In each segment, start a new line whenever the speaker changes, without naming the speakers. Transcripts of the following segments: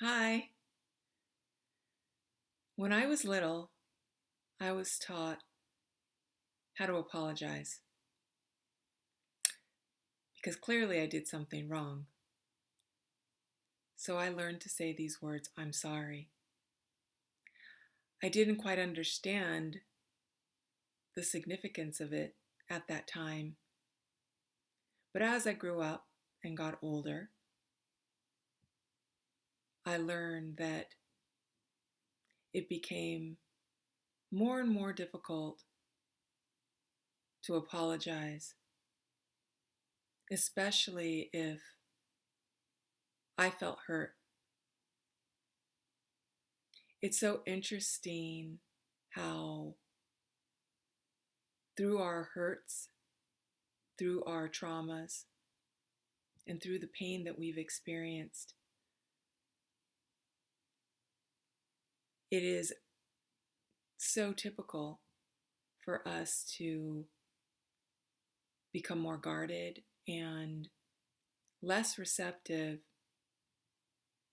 Hi. When I was little, I was taught how to apologize because clearly I did something wrong. So I learned to say these words, I'm sorry. I didn't quite understand the significance of it at that time. But as I grew up and got older, I learned that it became more and more difficult to apologize, especially if I felt hurt. It's so interesting how through our hurts, through our traumas, and through the pain that we've experienced, it is so typical for us to become more guarded and less receptive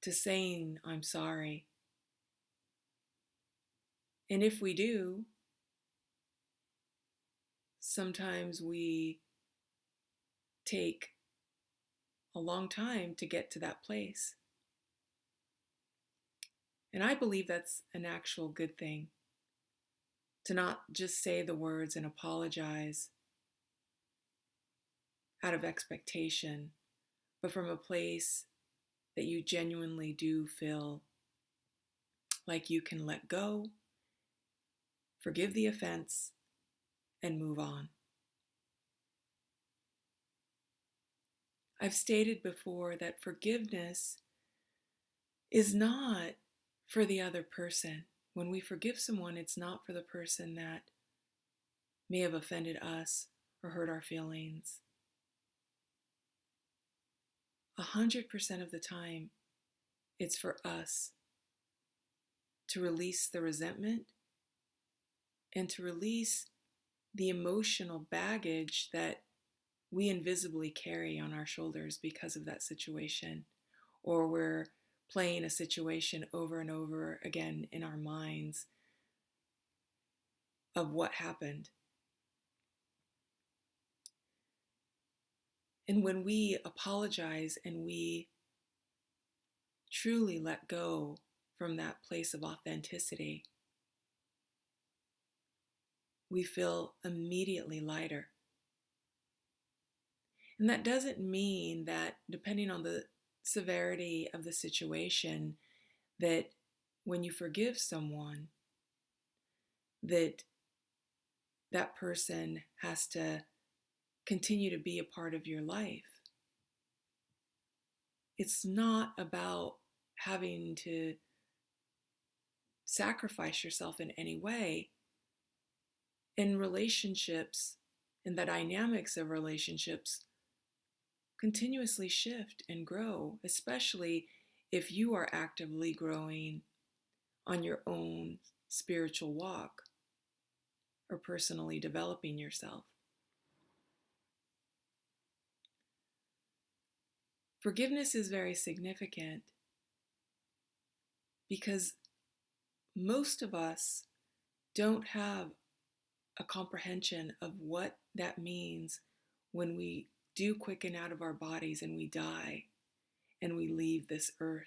to saying, I'm sorry. And if we do, sometimes we take a long time to get to that place. And I believe that's an actual good thing, to not just say the words and apologize out of expectation, but from a place that you genuinely do feel like you can let go, forgive the offense, and move on. I've stated before that forgiveness is not for the other person. When we forgive someone, it's not for the person that may have offended us or hurt our feelings. 100% of the time, it's for us to release the resentment and to release the emotional baggage that we invisibly carry on our shoulders because of that situation, or we're playing a situation over and over again in our minds of what happened. And when we apologize and we truly let go from that place of authenticity, we feel immediately lighter. And that doesn't mean that, depending on the severity of the situation, that when you forgive someone, that that person has to continue to be a part of your life. It's not about having to sacrifice yourself in any way. In relationships, and the dynamics of relationships continuously shift and grow, especially if you are actively growing on your own spiritual walk or personally developing yourself. Forgiveness is very significant because most of us don't have a comprehension of what that means when we do quicken out of our bodies and we die and we leave this earth.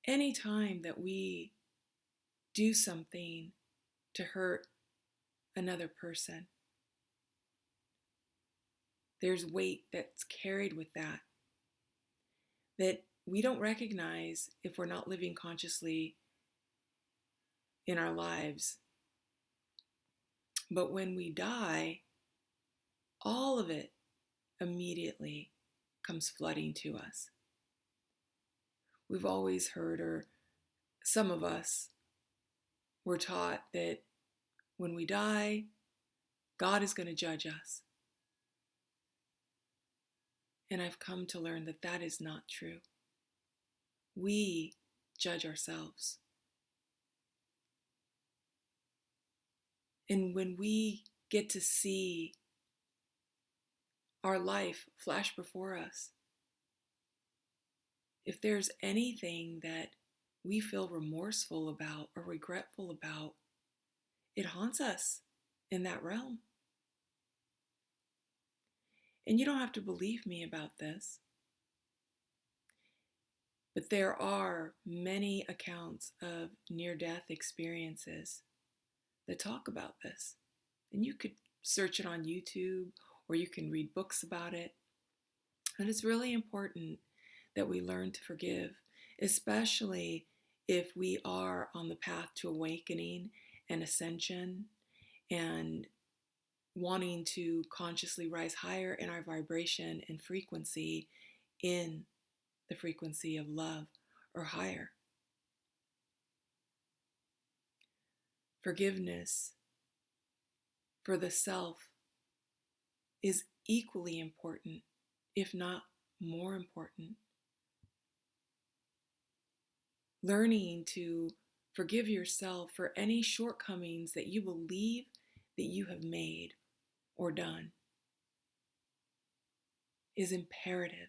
Anytime that we do something to hurt another person, there's weight that's carried with that we don't recognize if we're not living consciously in our lives. But when we die, all of it immediately comes flooding to us. We've always heard, or some of us were taught, that when we die, God is going to judge us. And I've come to learn that that is not true. We judge ourselves. And when we get to see our life flash before us, if there's anything that we feel remorseful about or regretful about, it haunts us in that realm. And you don't have to believe me about this, but there are many accounts of near-death experiences that talk about this. And you could search it on YouTube, or you can read books about it. And it's really important that we learn to forgive, especially if we are on the path to awakening and ascension and wanting to consciously rise higher in our vibration and frequency, in the frequency of love or higher. Forgiveness for the self is equally important, if not more important. Learning to forgive yourself for any shortcomings that you believe that you have made or done is imperative.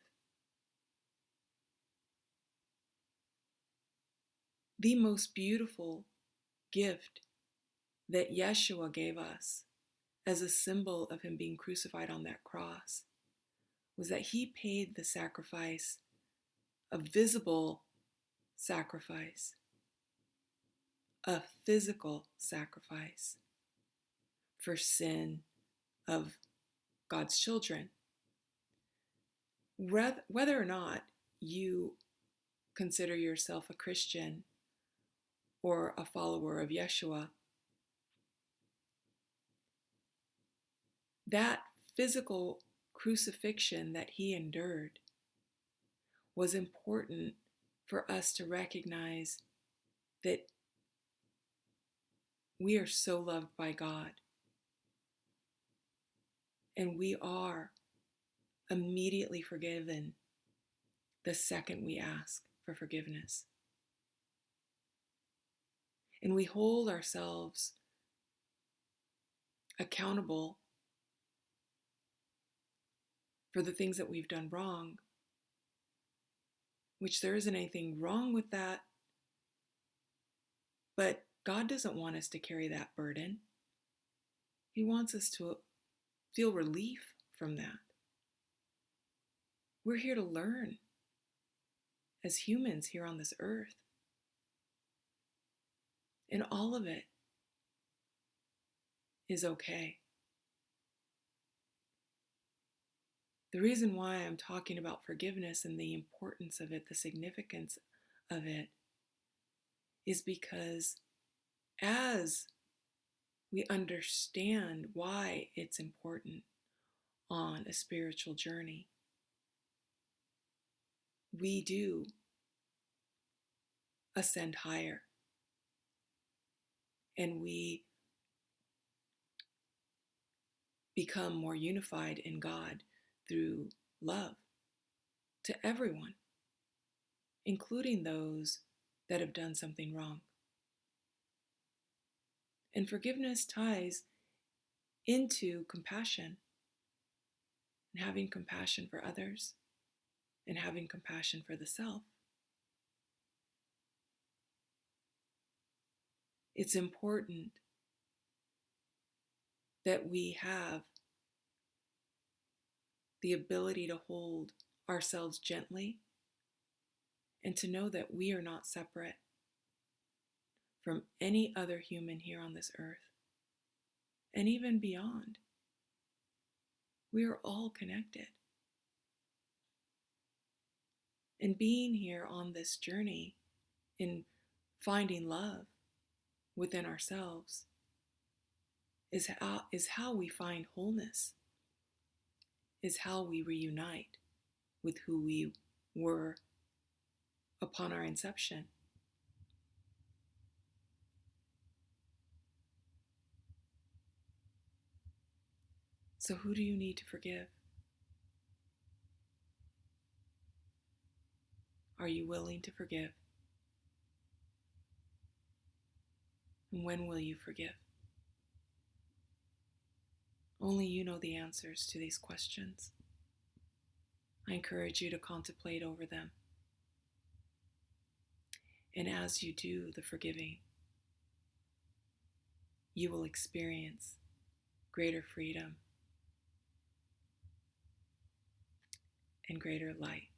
The most beautiful gift that Yeshua gave us as a symbol of him being crucified on that cross was that he paid the sacrifice, a visible sacrifice, a physical sacrifice for sin of God's children. Whether or not you consider yourself a Christian or a follower of Yeshua, that physical crucifixion that he endured was important for us to recognize that we are so loved by God, and we are immediately forgiven the second we ask for forgiveness. And we hold ourselves accountable for the things that we've done wrong, which there isn't anything wrong with that, but God doesn't want us to carry that burden. He wants us to feel relief from that. We're here to learn as humans here on this earth. And all of it is okay. The reason why I'm talking about forgiveness and the importance of it, the significance of it, is because as we understand why it's important on a spiritual journey, we do ascend higher, and we become more unified in God through love to everyone, including those that have done something wrong. And forgiveness ties into compassion, and having compassion for others, and having compassion for the self. It's important that we have the ability to hold ourselves gently and to know that we are not separate from any other human here on this earth, and even beyond. We are all connected. And being here on this journey in finding love within ourselves is how we find wholeness, is how we reunite with who we were upon our inception. So who do you need to forgive? Are you willing to forgive? And when will you forgive? Only you know the answers to these questions. I encourage you to contemplate over them And as you do the forgiving, you will experience greater freedom and greater light.